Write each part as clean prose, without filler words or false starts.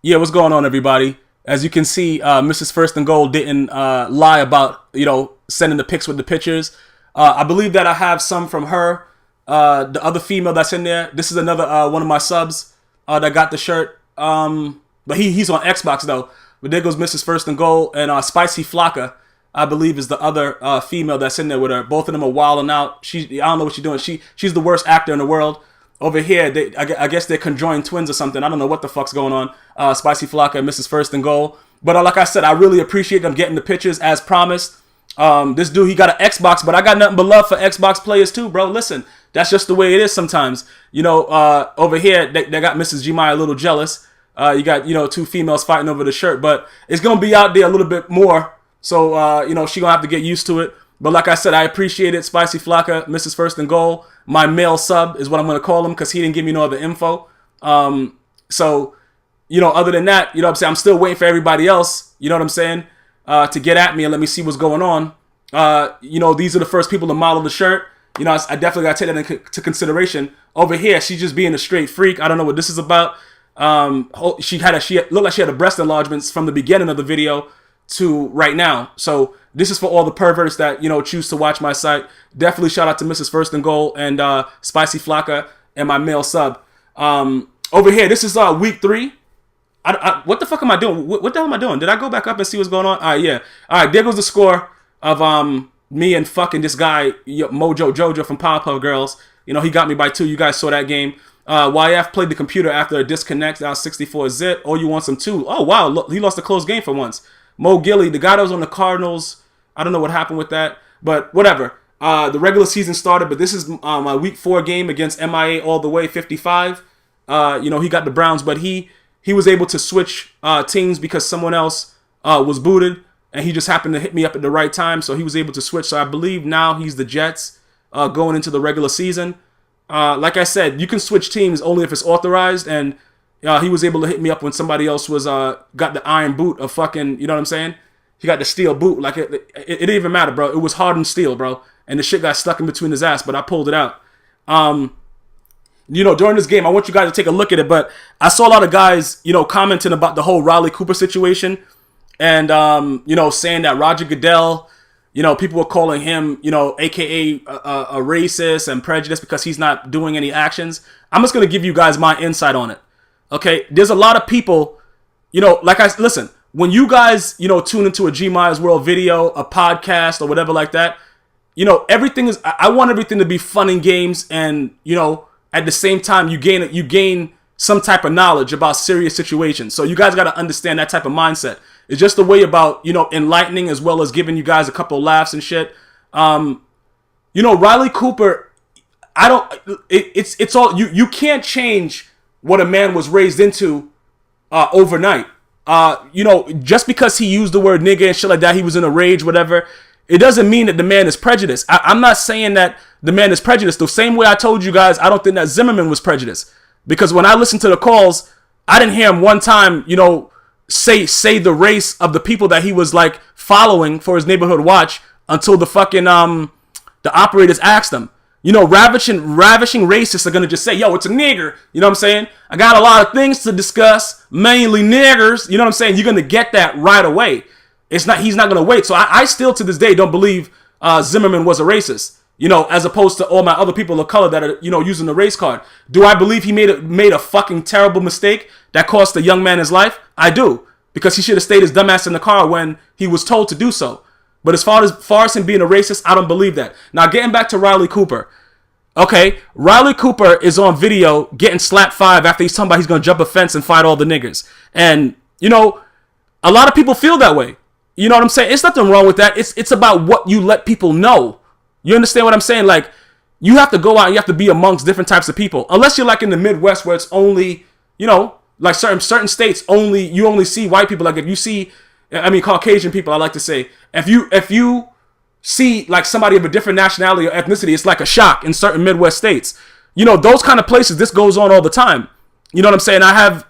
Yeah, what's going on, everybody? As you can see, Mrs. First and Goal didn't lie about, sending the pics with the pictures. I believe that I have some from her. The other female that's in there, this is another one of my subs that got the shirt. But he's on Xbox, though. But there goes Mrs. First and Goal. And Spicy Flocka, I believe, is the other female that's in there with her. Both of them are wilding out. I don't know what she's doing. She's the worst actor in the world. Over here, I guess they're conjoined twins or something. I don't know what the fuck's going on. Spicy Flocka and Mrs. First and Goal. But like I said, I really appreciate them getting the pictures as promised. This dude, he got an Xbox, but I got nothing but love for Xbox players too, bro. Listen, that's just the way it is sometimes. Over here, they got Mrs. Gmias a little jealous. You got, two females fighting over the shirt. But it's going to be out there a little bit more. So, she going to have to get used to it. But like I said, I appreciate it. Spicy Flocka, Mrs. First and Goal. My male sub is what I'm going to call him because he didn't give me no other info. So, other than that, what I'm saying? I'm still waiting for everybody else, you know what I'm saying, to get at me and let me see what's going on. These are the first people to model the shirt. I definitely got to take that into consideration. Over here, she's just being a straight freak. I don't know what this is about. She looked like she had a breast enlargements from the beginning of the video to right now. So this is for all the perverts that, choose to watch my site. Definitely shout out to Mrs. First and Goal and Spicy Flocka and my male sub. Over here, this is week 3. What the fuck am I doing? What the hell am I doing? Did I go back up and see what's going on? All right, yeah. All right, there goes the score of me and fucking this guy, Mojo Jojo from Powerpuff Girls. He got me by 2. You guys saw that game. YF played the computer after a disconnect out 64 zip. Oh, you want some too? Oh, wow. Look, he lost a close game for once. Mo Gilly, the guy that was on the Cardinals, I don't know what happened with that, but whatever. The regular season started, but this is my week 4 game against MIA all the way 55. He got the Browns, but he was able to switch teams because someone else was booted, and he just happened to hit me up at the right time, so he was able to switch. So I believe now he's the Jets going into the regular season. Like I said, you can switch teams only if it's authorized, and he was able to hit me up when somebody else was got the iron boot of fucking, you know what I'm saying? He got the steel boot. Like, it didn't even matter, bro. It was hardened steel, bro. And the shit got stuck in between his ass, but I pulled it out. During this game, I want you guys to take a look at it, but I saw a lot of guys, commenting about the whole Riley Cooper situation and, saying that Roger Goodell, people were calling him, AKA a racist and prejudiced because he's not doing any actions. I'm just going to give you guys my insight on it. Okay, there's a lot of people, listen, when you guys, tune into a GmiasWorld video, a podcast or whatever like that, everything is, I want everything to be fun and games and, at the same time you gain some type of knowledge about serious situations. So you guys got to understand that type of mindset. It's just a way about, enlightening as well as giving you guys a couple laughs and shit. Riley Cooper, it's all, you can't change what a man was raised into overnight. Just because he used the word nigga and shit like that, he was in a rage, whatever, it doesn't mean that the man is prejudiced. I'm not saying that the man is prejudiced. The same way I told you guys, I don't think that Zimmerman was prejudiced. Because when I listened to the calls, I didn't hear him one time, say the race of the people that he was like following for his neighborhood watch until the fucking the operators asked him. Ravishing racists are going to just say, yo, it's a nigger. You know what I'm saying? I got a lot of things to discuss, mainly niggers. You know what I'm saying? You're going to get that right away. He's not going to wait. So I still to this day don't believe Zimmerman was a racist, as opposed to all my other people of color that are, using the race card. Do I believe he made a fucking terrible mistake that cost a young man his life? I do. Because he should have stayed his dumbass in the car when he was told to do so. But as far as him being a racist, I don't believe that. Now, getting back to Riley Cooper. Okay, Riley Cooper is on video getting slapped 5 after he's talking about he's going to jump a fence and fight all the niggers. And, a lot of people feel that way. You know what I'm saying? It's nothing wrong with that. It's about what you let people know. You understand what I'm saying? Like, you have to go out and you have to be amongst different types of people. Unless you're like in the Midwest where it's only, like certain states you only see white people. Like if you see, Caucasian people, I like to say, if you see like somebody of a different nationality or ethnicity, it's like a shock in certain Midwest states. Those kind of places, this goes on all the time. You know what I'm saying? I have,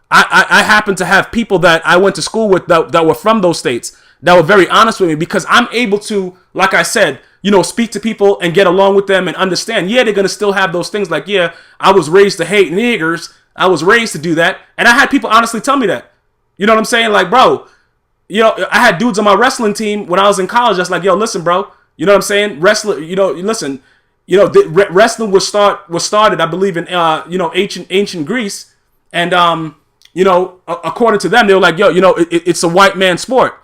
I happen to have people that I went to school with that were from those states that were very honest with me because I'm able to, like I said, speak to people and get along with them and understand. Yeah, they're going to still have those things like, yeah, I was raised to hate niggers. I was raised to do that. And I had people honestly tell me that. You know what I'm saying? Like, bro, you know, I had dudes on my wrestling team when I was in college. That's like, yo, listen, bro. You know what I'm saying? Wrestling, you know, listen, you know, wrestling was started, I believe, in you know, ancient Greece, and you know, according to them, they were like, yo, you know, it's a white man sport.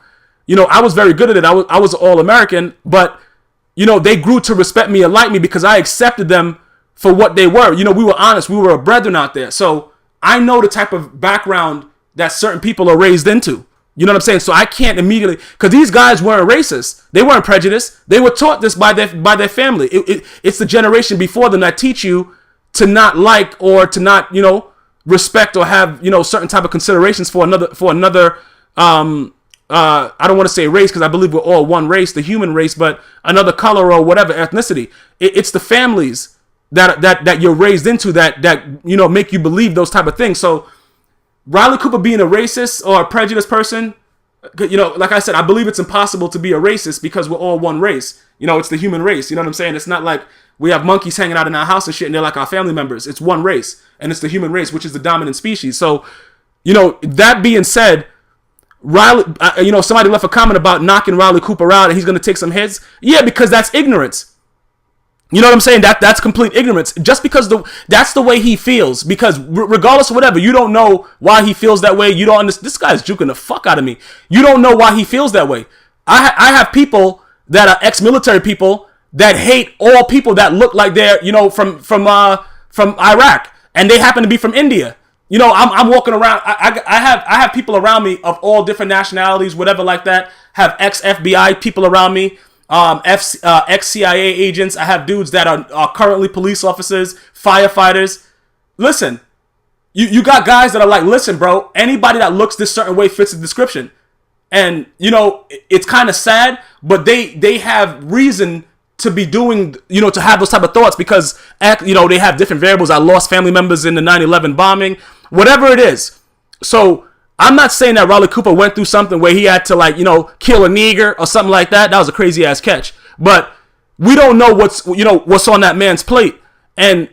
You know, I was very good at it. I was all American, but you know, they grew to respect me and like me because I accepted them for what they were. You know, we were honest. We were a brethren out there. So I know the type of background that certain people are raised into. You know what I'm saying? So I can't immediately, because these guys weren't racist. They weren't prejudiced. They were taught this by their family. It's the generation before them that teach you to not like or to not, you know, respect or have, you know, certain type of considerations for another. I don't want to say race because I believe we're all one race, the human race, but another color or whatever ethnicity. It's the families that you're raised into that you know make you believe those type of things. So Riley Cooper being a racist or a prejudiced person, you know, like I said, I believe it's impossible to be a racist because we're all one race. You know, it's the human race. You know what I'm saying? It's not like we have monkeys hanging out in our house and shit and they're like our family members. It's one race, and it's the human race, which is the dominant species. So, you know, that being said, Riley, you know, somebody left a comment about knocking Riley Cooper out and he's going to take some hits. Yeah, because that's ignorance. You know what I'm saying? That's complete ignorance. Just because that's the way he feels. Because regardless of whatever, you don't know why he feels that way. You don't understand. This guy's juking the fuck out of me. You don't know why he feels that way. I have people that are ex-military people that hate all people that look like they're, you know, from Iraq, and they happen to be from India. You know, I'm walking around. I have people around me of all different nationalities, whatever like that. Have ex-FBI people around me. Ex-CIA agents. I have dudes that are currently police officers, firefighters. Listen, you got guys that are like, listen, bro, anybody that looks this certain way fits the description. And, you know, it's kind of sad, but they have reason to be doing, you know, to have those type of thoughts because, you know, they have different variables. I lost family members in the 9/11 bombing, whatever it is. So I'm not saying that Riley Cooper went through something where he had to, like, you know, kill a nigger or something like that. That was a crazy ass catch. But we don't know what's on that man's plate. And,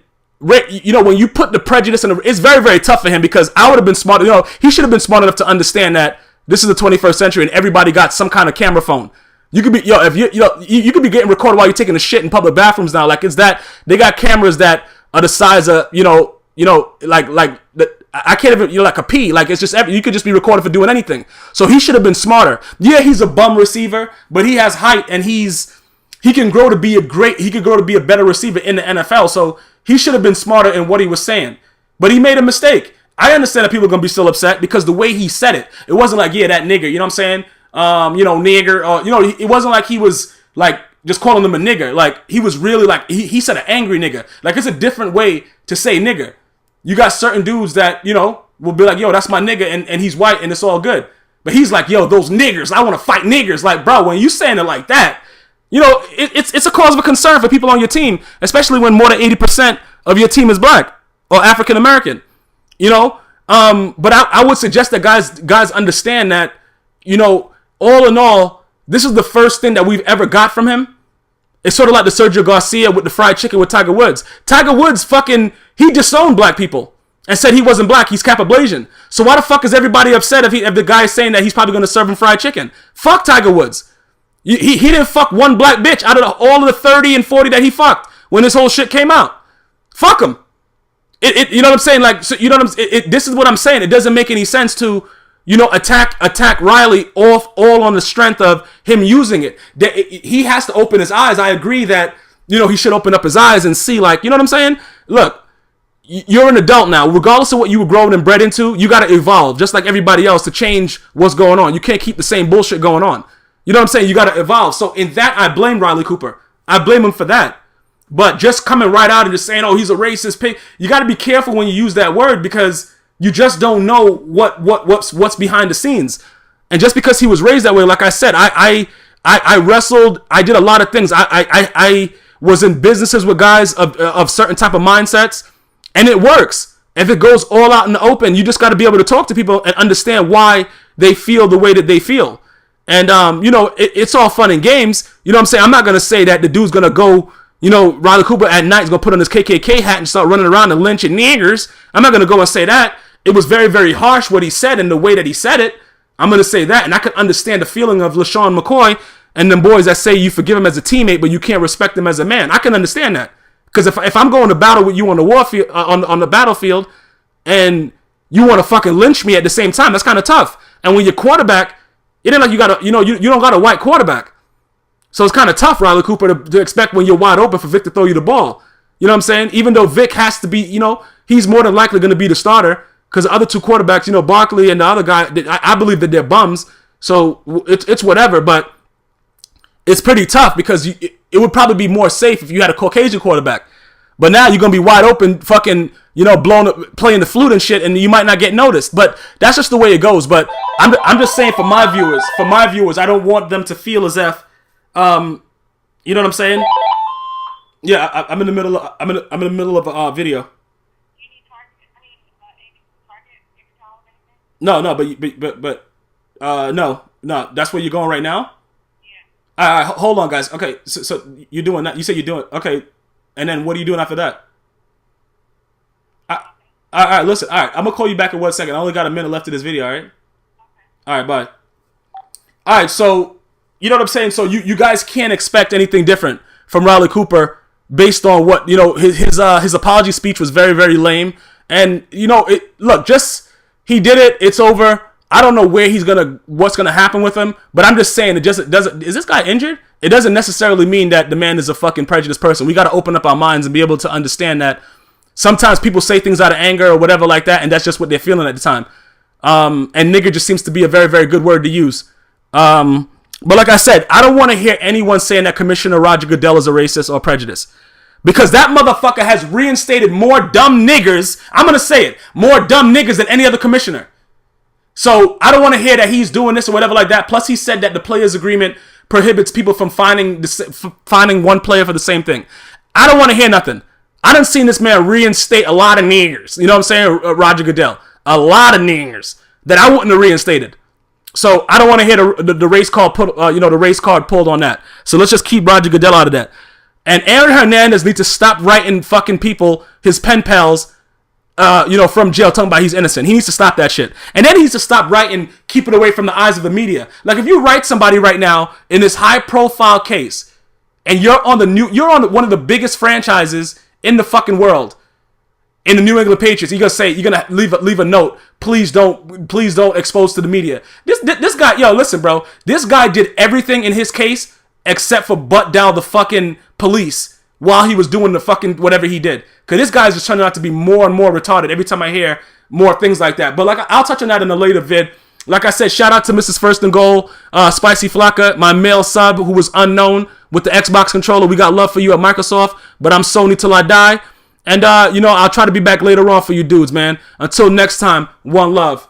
you know, when you put the prejudice in, it's very, very tough for him because I would have been smart. You know, he should have been smart enough to understand that this is the 21st century and everybody got some kind of camera phone. You could be, if you could be getting recorded while you're taking a shit in public bathrooms now. Like, it's that they got cameras that are the size of, you know, like the. I can't even, like a pea. Like, it's just, you could just be recorded for doing anything. So he should have been smarter. Yeah, he's a bum receiver, but he has height and he can grow to be a better receiver in the NFL. So he should have been smarter in what he was saying. But he made a mistake. I understand that people are going to be still upset because the way he said it, it wasn't like, yeah, that nigger, you know what I'm saying? You know, nigger, or, you know, it wasn't like he was like just calling them a nigger. Like, he was really like, he said an angry nigger. Like, it's a different way to say nigger. You got certain dudes that, you know, will be like, yo, that's my nigga, and he's white, and it's all good. But he's like, yo, those niggers, I want to fight niggers. Like, bro, when you saying it like that, you know, it's a cause of concern for people on your team, especially when more than 80% of your team is black or African American. You know, but I would suggest that guys understand that, you know, all in all, this is the first thing that we've ever got from him. It's sort of like the Sergio Garcia with the fried chicken with Tiger Woods. Tiger Woods he disowned black people and said he wasn't black. He's Capablasian. So why the fuck is everybody upset if the guy is saying that he's probably going to serve him fried chicken? Fuck Tiger Woods. He didn't fuck one black bitch out of all of the 30 and 40 that he fucked when this whole shit came out. Fuck him. You know what I'm saying? Like, so, you know what this is what I'm saying. It doesn't make any sense to, you know, attack Riley all on the strength of him using it. He has to open his eyes. I agree that, you know, he should open up his eyes and see, like, you know what I'm saying? Look, you're an adult now. Regardless of what you were grown and bred into, you got to evolve just like everybody else to change what's going on. You can't keep the same bullshit going on. You know what I'm saying? You got to evolve. So in that, I blame Riley Cooper. I blame him for that. But just coming right out and just saying, oh, he's a racist pig, you got to be careful when you use that word because you just don't know what's behind the scenes. And just because he was raised that way, like I said, I wrestled. I did a lot of things. I was in businesses with guys of certain type of mindsets, and it works. If it goes all out in the open, you just got to be able to talk to people and understand why they feel the way that they feel. And you know, it's all fun and games. You know what I'm saying? I'm not gonna say that the dude's gonna go you know, Riley Cooper at night is going to put on his KKK hat and start running around and lynching niggers. I'm not going to go and say that. It was very, very harsh what he said and the way that he said it. I'm going to say that. And I can understand the feeling of LaShawn McCoy and them boys that say you forgive him as a teammate, but you can't respect him as a man. I can understand that. Because if I'm going to battle with you on the warfield, on the battlefield, and you want to fucking lynch me at the same time, that's kind of tough. And when your quarterback, it ain't like you got a, you don't got a white quarterback. So it's kind of tough, Riley Cooper, to expect when you're wide open for Vic to throw you the ball. You know what I'm saying? Even though Vic has to be, he's more than likely going to be the starter because the other two quarterbacks, Barkley and the other guy, I believe that they're bums. So it's whatever, but it's pretty tough because it would probably be more safe if you had a Caucasian quarterback. But now you're going to be wide open, fucking, playing the flute and shit, and you might not get noticed. But that's just the way it goes. But I'm just saying for my viewers, I don't want them to feel as if, you know what I'm saying? Yeah, I'm in the middle of I'm in the middle of a video. No, no. That's where you're going right now. Yeah. All right, hold on, guys. Okay, so you're doing that. You said you're doing okay, and then what are you doing after that? All right, listen. All right, I'm gonna call you back in 1 second. I only got a minute left of this video. All right. Okay. All right, bye. All right, so. You know what I'm saying? So you guys can't expect anything different from Riley Cooper based on what, his apology speech was very, very lame. And, he did it. It's over. I don't know what's going to happen with him, but I'm just saying is this guy injured? It doesn't necessarily mean that the man is a fucking prejudiced person. We got to open up our minds and be able to understand that sometimes people say things out of anger or whatever like that, and that's just what they're feeling at the time. And nigger just seems to be a very, very good word to use. But like I said, I don't want to hear anyone saying that Commissioner Roger Goodell is a racist or prejudiced. Because that motherfucker has reinstated more dumb niggers, I'm going to say it, more dumb niggers than any other commissioner. So I don't want to hear that he's doing this or whatever like that. Plus he said that the players agreement prohibits people from finding one player for the same thing. I don't want to hear nothing. I done seen this man reinstate a lot of niggers. You know what I'm saying, Roger Goodell? A lot of niggers that I wouldn't have reinstated. So I don't want to hear the race card the race card pulled on that. So let's just keep Roger Goodell out of that. And Aaron Hernandez needs to stop writing fucking people, his pen pals, from jail talking about he's innocent. He needs to stop that shit. And then he needs to stop writing, keep it away from the eyes of the media. Like if you write somebody right now in this high profile case, and you're on one of the biggest franchises in the fucking world, in the New England Patriots, you're gonna leave a note. Please don't expose to the media. This guy, listen, bro. This guy did everything in his case except for butt down the fucking police while he was doing the fucking whatever he did. Cause this guy's just turning out to be more and more retarded every time I hear more things like that. But I'll touch on that in a later vid. Like I said, shout out to Mrs. First and Goal, Spicy Flocka, my male sub who was unknown with the Xbox controller. We got love for you at Microsoft, but I'm Sony till I die. And, I'll try to be back later on for you dudes, man. Until next time, one love.